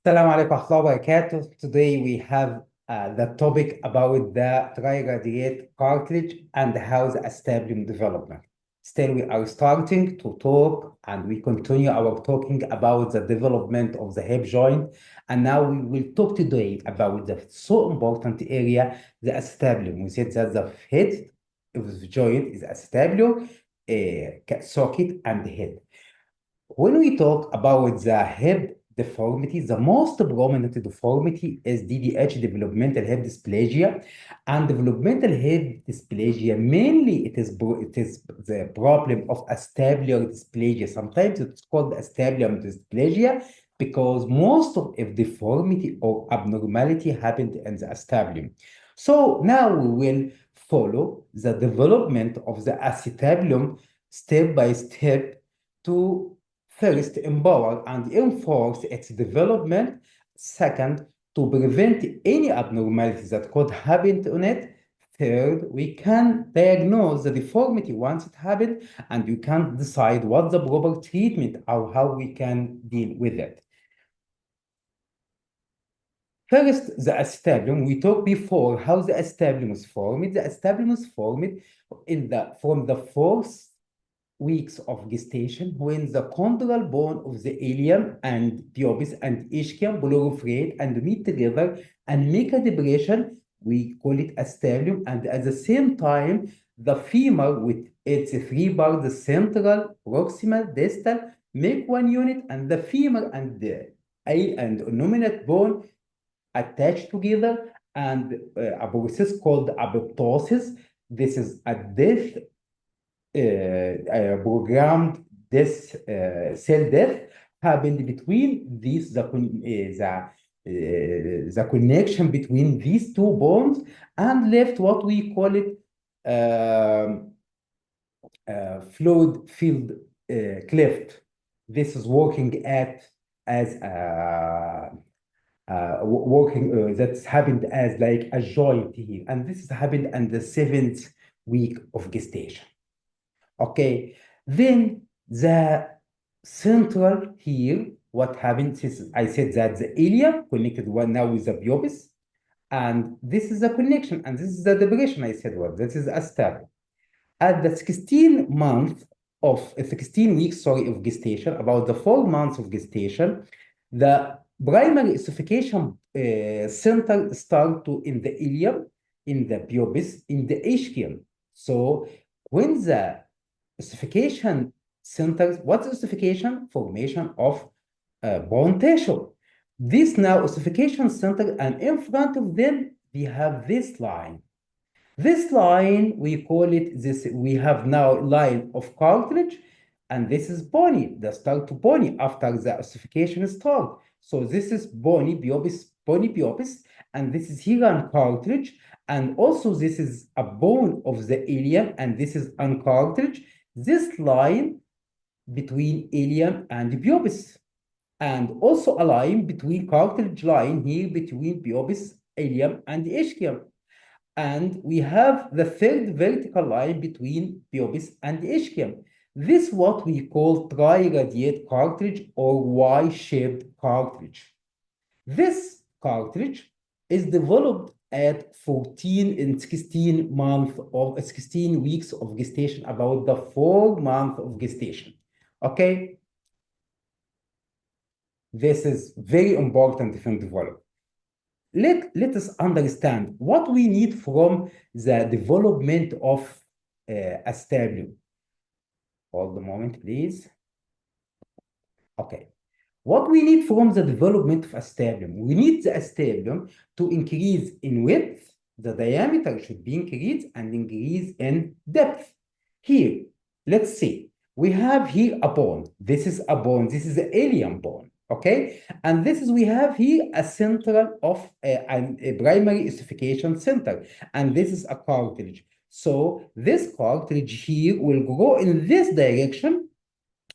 Assalamu alaikum wa rahmatullahi wa barakatuh. Today we have the topic about the triradiate cartilage and how the acetabulum development. Still, we are starting to talk and we continue our talking about the development of the hip joint. And now we will talk today about the so important area, the acetabulum. We said that the head of the joint is acetabulum, socket, and head. When we talk about the hip deformity, the most prominent deformity is DDH, developmental hip dysplasia. And developmental hip dysplasia, mainly it is the problem of acetabular dysplasia. Sometimes it's called acetabular dysplasia because most of deformity or abnormality happened in the acetabulum. So now we will follow the development of the acetabulum step by step to first, empower and enforce its development. Second, to prevent any abnormalities that could happen on it. Third, we can diagnose the deformity once it happened, and we can decide what the proper treatment or how we can deal with it. First, the acetabulum. We talked before how the acetabulum is formed. The acetabulum is formed from the fourth weeks of gestation when the chondral bone of the ilium and pubis and ischium proliferate and meet together and make a depression. We call it acetabulum, and at the same time, the femur with its three parts, the central, proximal, distal, make one unit, and the femur and the A and nominate bone attached together, and a process called apoptosis. This is a death programmed death, cell death happened between these the connection between these two bones and left what we call it fluid field cleft. This is working at as working that's happened as like a joint here, and this has happened in the seventh week of gestation. Okay, then the central here, what happens is I said that the ilium connected one now with the pubis, and this is the connection, and this is the depression. I said, well, this is a step. At the 16 weeks, sorry, of gestation, about the 4 months of gestation, the primary ossification center start to in the ilium, in the pubis, in the ischium. So when the ossification centers, what's ossification? Formation of bone tissue. This now ossification center, and in front of them, we have this line. This line, we call it this, we have now line of cartilage, and this is bony, the start to bony after the ossification start. So this is bony pubis, and this is here on cartilage, and also this is a bone of the ilium, and this is on cartilage. This line between ilium and pubis, and also a line between cartilage line here between pubis, ilium, and ischium. And we have the third vertical line between pubis and ischium. This is what we call triradiate cartilage or Y-shaped cartilage. This cartilage is developed at 14 and 16 months of 16 weeks of gestation, about the 4 months of gestation. Okay, this is very important from development. Let us understand what we need from the development of acetabulum. Hold a moment, please. Okay. What we need from the development of acetabulum? We need the acetabulum to increase in width. The diameter should be increased and increase in depth. Here, let's see. We have here a bone. This is a bone. This is the ilium bone. Okay, and this is we have here a central of a primary ossification center, and this is a cartilage. So this cartilage here will go in this direction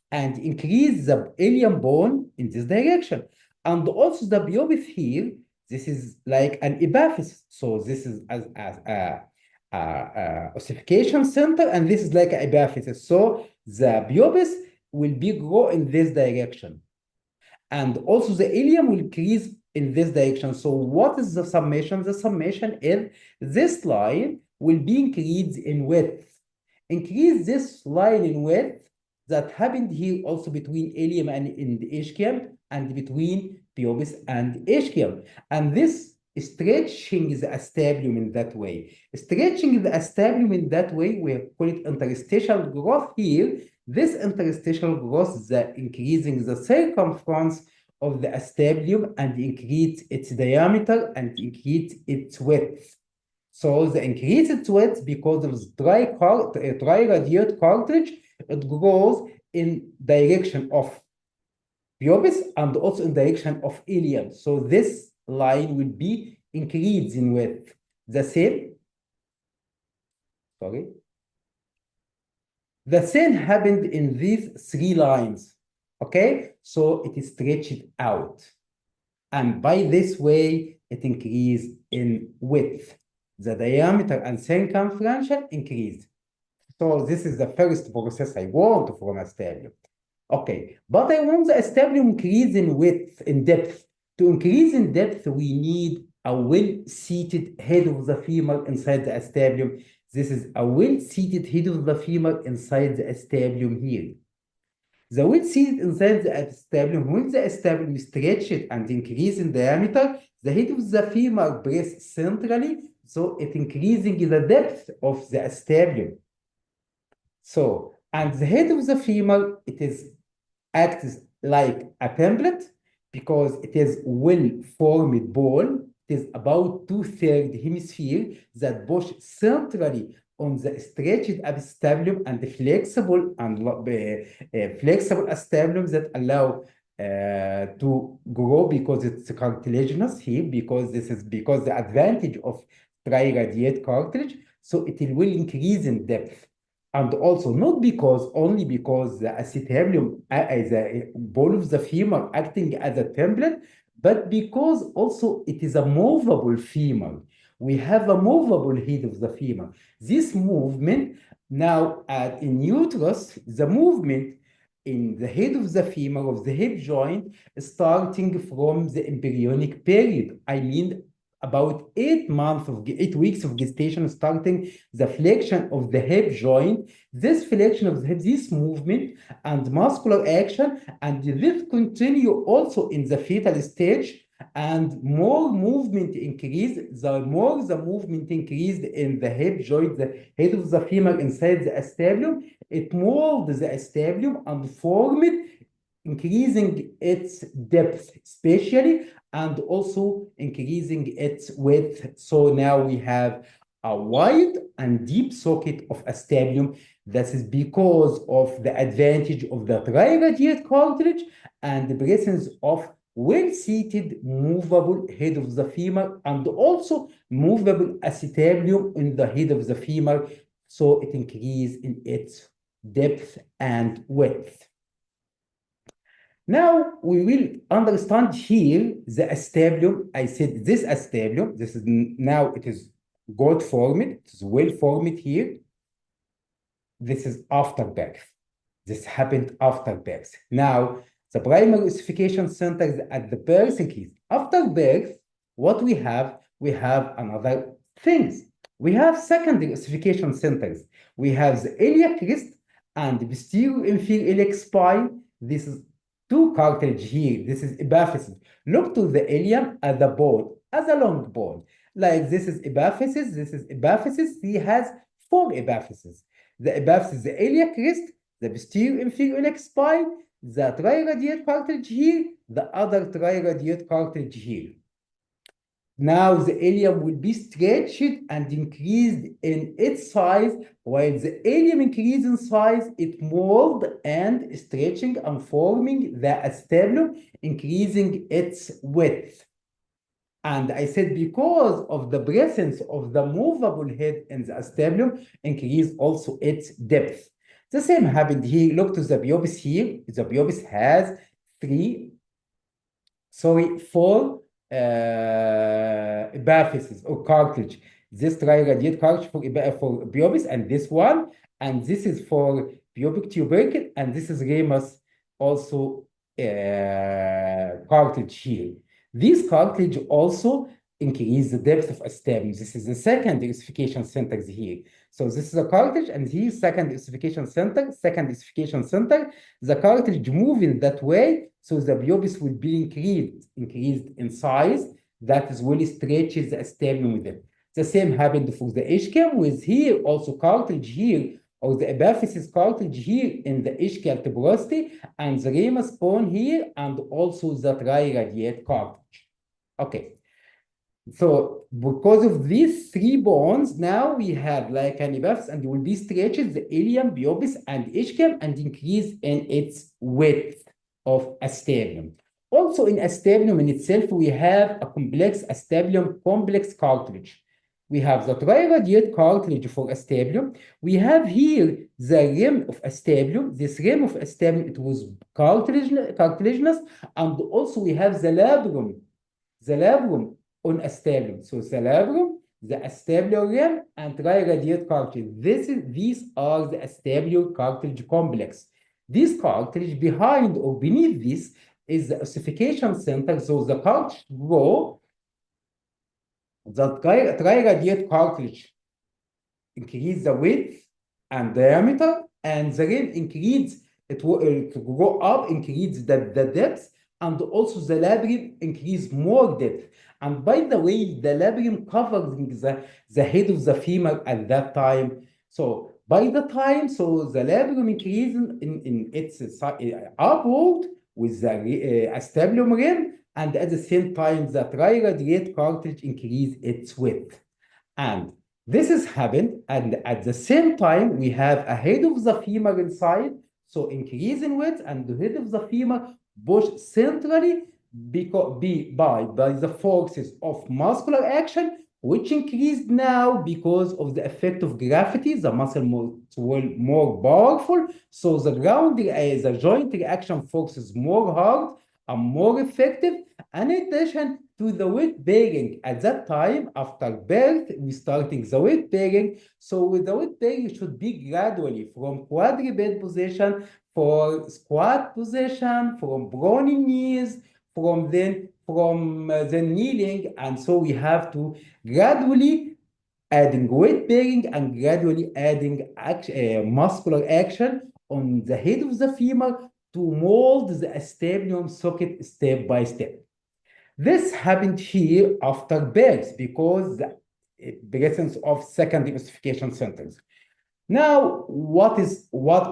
and increase the ilium bone in this direction, and also the pubis here. This is like an epiphysis. So this is as a ossification center, and this is like an epiphysis. So the pubis will be grow in this direction. And also the ilium will increase in this direction. So what is the summation? The summation is this line will be increased in width. Increase this line in width that happened here also between ilium and in the ischium and between pubis and ischium. And this stretching the acetabulum in that way. Stretching the acetabulum in that way, we call it interstitial growth here. This interstitial growth is increasing the circumference of the acetabulum and increase its diameter and increase its width. So the increased width because of the triradiate cartilage, it grows in direction of pubis and also in direction of ilium. So this line will be increased in width. The same, sorry. The same happened in these three lines, okay? So it is stretched out. And by this way, it increased in width. The diameter and circumference increased. So this is the first process I want from acetabulum. Okay, but I want the acetabulum increase in width, in depth. To increase in depth, we need a well-seated head of the femur inside the acetabulum. This is a well-seated head of the femur inside the acetabulum here. The well-seated inside the acetabulum, when the acetabulum is stretched and increase in diameter, the head of the femur breathes centrally, so it increasing the depth of the acetabulum. So, and the head of the femur, it is acts like a template because it is well-formed ball. It is about 2/3 hemisphere that push centrally on the stretched acetabulum and the flexible acetabulum that allow to grow because it's cartilaginous here, because the advantage of triradiate cartilage, so it will increase in depth. And also not only because the acetabulum is a ball of the femur acting as a template, but because also it is a movable femur. We have a movable head of the femur. This movement now in uterus, the movement in the head of the femur of the hip joint starting from the embryonic period. I mean, about 8 weeks of gestation, starting the flexion of the hip joint. This flexion of the hip, this movement and muscular action, and this continue also in the fetal stage. And more movement increase, the more the movement increased in the hip joint, the head of the femur inside the acetabulum, it molds the acetabulum and form it, increasing its depth, especially, and also increasing its width. So now we have a wide and deep socket of acetabulum. This is because of the advantage of the triradiate cartilage and the presence of well-seated movable head of the femur and also movable acetabulum in the head of the femur. So it increases in its depth and width. Now we will understand here the acetabulum. I said this acetabulum, this is now it is good formed, it is well formed here. This is after birth. This happened after birth. Now the primary ossification centers at the birth increase. After birth, what we have another things. We have secondary ossification centers. We have the iliac crest and the posterior inferior iliac spine. This is two cartilage here. This is epiphysis. Look to the ilium as a bone, as a long bone. Like this is epiphysis, this is epiphysis. He has 4 epiphyses. The epiphysis, the iliac crest, the posterior inferior iliac spine, the triradiate cartilage here, the other triradiate cartilage here. Now the ilium will be stretched and increased in its size. While the ilium increases in size, it molds and stretching and forming the acetabulum, increasing its width. And I said because of the presence of the movable head in the acetabulum, increase also its depth. The same happened here. Look to the pubis here. The pubis has 4 epiphyses or cartilage. This triradiate cartilage for pubis, and this one, and this is for pubic tubercle, and this is ramus also cartilage here. These cartilage also increase the depth of acetabulum. This is the second ossification center here. So this is a cartilage, and here second ossification center, second ossification center. The cartilage moving that way, so the pubis will be increased in size. That is will stretches the acetabulum with it. The same happened for the ischium, with here also cartilage here, or the epiphysis cartilage here in the ischial tuberosity, and the ramus bone here, and also the triradiate cartilage. Okay. So because of these three bones, now we have like an epiphysis, and will be stretched the ilium, pubis, and ischium, and increase in its width of acetabulum. Also in acetabulum in itself, we have a complex acetabulum complex cartilage. We have the triradiate cartilage for acetabulum. We have here the rim of acetabulum. This rim of acetabulum, it was cartilaginous, and also we have the labrum on acetabulum. So the labrum, the acetabular rim, and triradiate cartilage. These are the acetabular cartilage complex. This cartilage behind or beneath this is the ossification center. So the cartilage grow. The triradiate cartilage increase the width and diameter, and the rim increase it will grow up, increase the depth, and also the labrum increase more depth. And by the way, the labrum covering the head of the femur at that time. So by the time, so the labrum increase in its upward with the acetabulum rim, and at the same time, the triradiate cartilage increase its width. And this has happened, and at the same time, we have a head of the femur inside, so increase in width, and the head of the femur push centrally by the forces of muscular action, which increased now because of the effect of gravity. The muscle more powerful, so the the joint reaction force is more hard and more effective. And in addition to the weight bearing, at that time after birth, we starting the weight bearing. So with the weight bearing, it should be gradually from quadruped position for squat position, from prone knees, from the kneeling, and so we have to gradually adding weight bearing and gradually adding muscular action on the head of the femur to mold the acetabulum socket step by step. This happened here after birth because the presence of secondary ossification centers. Now, what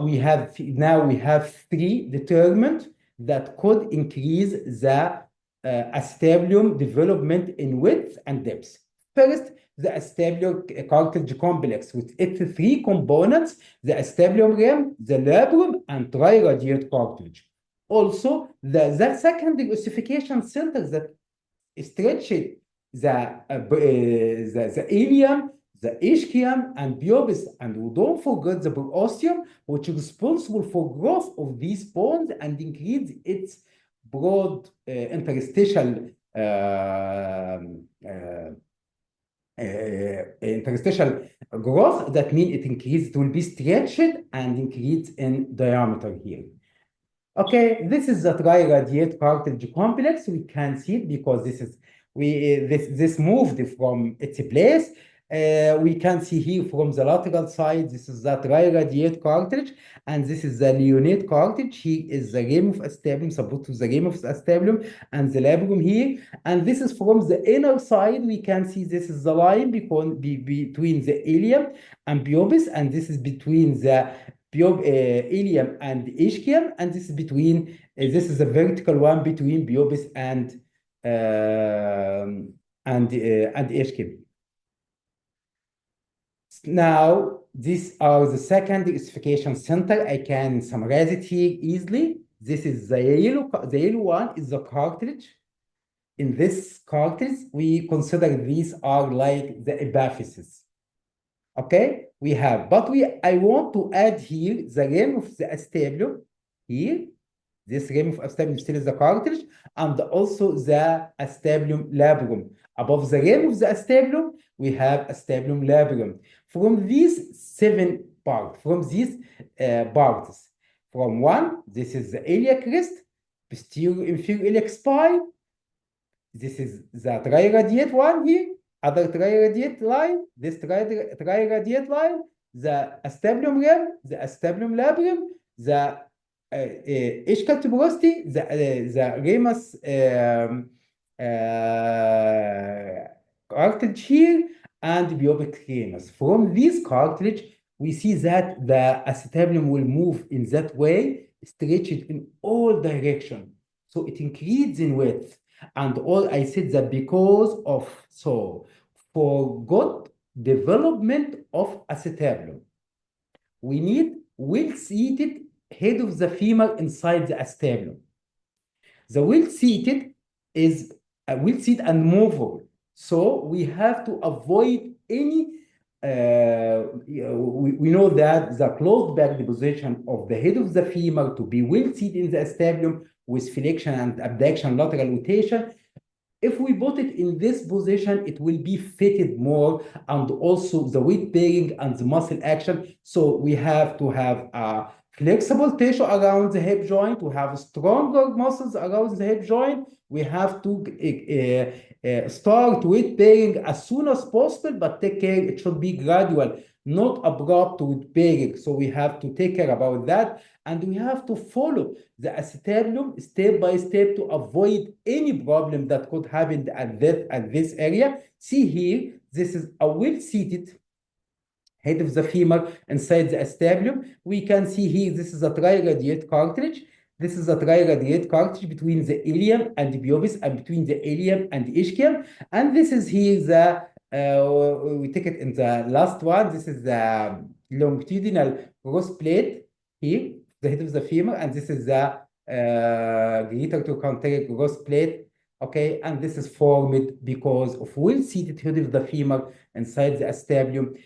we have now? We have three determinants that could increase the acetabulum development in width and depth. First, the acetabular cartilage complex with its three components: the acetabulum rim, the labrum, and triradiate cartilage. Also, the secondary ossification centers that stretch the ilium, the ischium, and pubis, and we don't forget the perosteum, which is responsible for growth of these bones and increase its broad interstitial growth. That means it will be stretched and increase in diameter here. Okay, this is the triradiate cartilage complex. We can see it because this moved from its place. We can see here from the lateral side, this is the triradiate cartilage, and this is the leonate cartilage. Here is the rim of acetabulum, supposed to the rim of acetabulum, and the labrum here. And this is from the inner side. We can see this is the line between the ilium and pubis, and this is between the ilium and ischium, and this is between this is the vertical one between pubis and ischium. Now, these are the secondary ossification center. I can summarize it here easily. This is the yellow one is the cartilage. In this cartilage, we consider these are like the epiphysis. Okay, we have, but I want to add here the rim of the acetabulum here. This rim of acetabulum still is the cartilage, and also the acetabulum labrum. Above the rim of the acetabulum, we have acetabulum labrum. From these 7 parts, from these parts, from one, this is the iliac crest, posterior inferior iliac spine. This is the triradiate one here, other triradiate line, this triradiate line, the acetabulum rim, the acetabulum labrum, the ischial tuberosity, the ramus cartilage here, and pubic ramus. From this cartilage, we see that the acetabulum will move in that way, stretched in all direction. So it increases in width. And all I said that because of, so for good development of acetabulum, we need well-seated head of the femur inside the acetabulum. The well-seated is well-seated and movable. So we have to avoid any, we know that the closed back deposition of the head of the femur to be well-seated in the acetabulum with flexion and abduction lateral rotation. If we put it in this position, it will be fitted more, and also the weight bearing and the muscle action. So we have to have a flexible tissue around the hip joint. We have stronger muscles around the hip joint. We have to start weight bearing as soon as possible, but take care, it should be gradual, not abrupt weight bearing. So we have to take care about that. And we have to follow the acetabulum step by step to avoid any problem that could happen at this area. See here, this is a well-seated head of the femur inside the acetabulum. We can see here, this is a triradiate cartilage. This is a triradiate cartilage between the ilium and the pubis, and between the ilium and the ischium. And this is here the, we take it in the last one. This is the longitudinal growth plate here, the head of the femur, and this is the greater trochanteric growth plate. Okay, and this is formed because of well-seated head of the femur inside the acetabulum.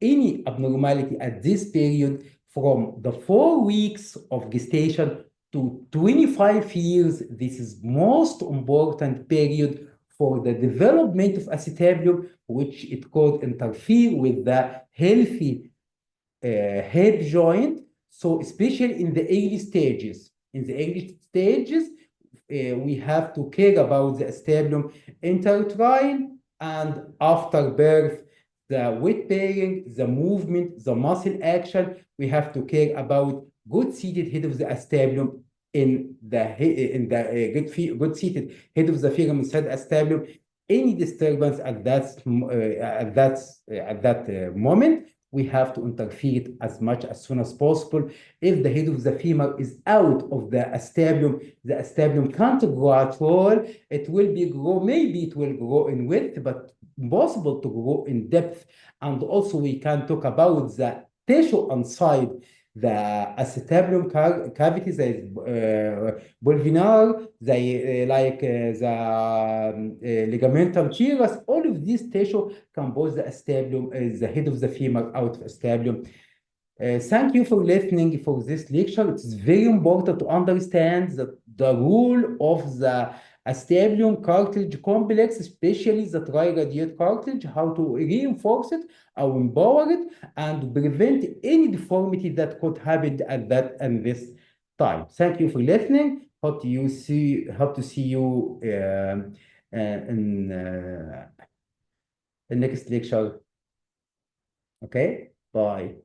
Any abnormality at this period from the 4 weeks of gestation to 25 years, this is most important period for the development of acetabulum, which it could interfere with the healthy hip joint. So especially in the early stages, we have to care about the acetabulum intrauterine and after birth, the weight bearing, the movement, the muscle action. We have to care about good seated head of the acetabulum in the good seated head of the femur inside acetabulum. Any disturbance at that moment, we have to interfere it as soon as possible. If the head of the femur is out of the acetabulum can't grow at all. It will grow, maybe it will grow in width, but possible to grow in depth. And also we can talk about the tissue inside the acetabulum cavity, the vulvinar, the ligamentum teres. All of these tissue compose the acetabulum, the head of the femur out of acetabulum. Thank you for listening for this lecture. It's very important to understand the role of the acetabulum cartilage complex, especially the triradiate cartilage, how to reinforce it, or empower it, and prevent any deformity that could happen at this time. Thank you for listening. Hope to see you in the next lecture. Okay, bye.